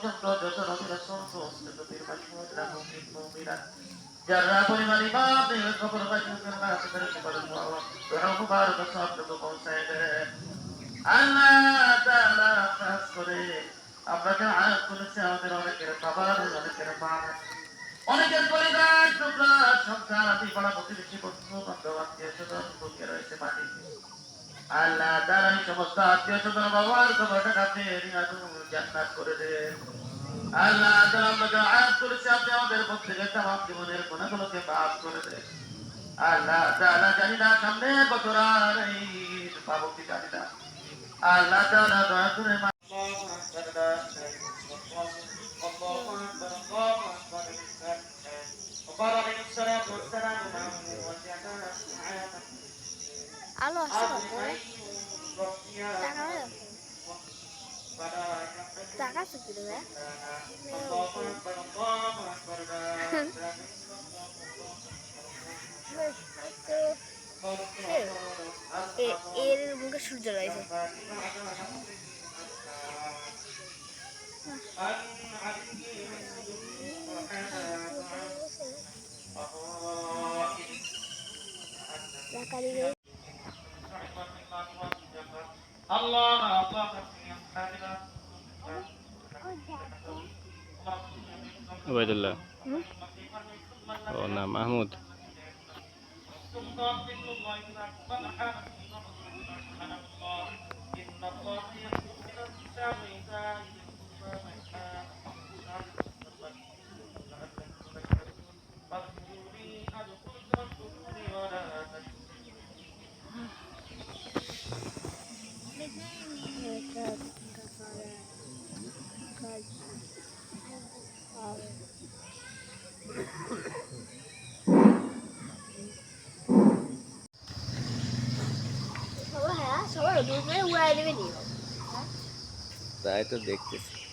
পর্যন্ত যত নবী রাসূল নবীর মাসুদরা মুমিন মুমিনাত যারা পরিমাণ ইমান দিয়ে কবর বাজুকের কাছে করে বলেন দোয়া মুবারক সবটুকু পৌঁছায় দেন আল্লাহ তাআলা খাস করে আমরা যা আয়াত করেছি আমাদের অনেকের বাবার অনেকের মা অনেকের পরিবার টুকরা সংসার আদি পাড়া প্রতিবেশী বন্ধু বান্ধব আত্মীয় স্বজন বুকে রয়েছে মাটি আল্লাহ তাআলা এই সমস্ত আত্মীয় স্বজন বাবার কবরটা আপনি জান্নাত করে দেন আল্লাহ তাআলা আমরা যা আয়াত করেছি আপনি আমাদের প্রত্যেকের তামাম জীবনের গুনাহগুলোকে মাফ করে দেন আল্লাহ তাআলা জানি না সামনে বছর আর এই পাবো কি জানি না আল্লাহ তাআলা দয়া করে আলো আসছে টাকা চুকি দেবে এর মুখে সূর্য রয়েছে ওবায়দুল্লাহ ও না মাহমুদ সবাই উড়াই দেবে নি তাই তো দেখতেছি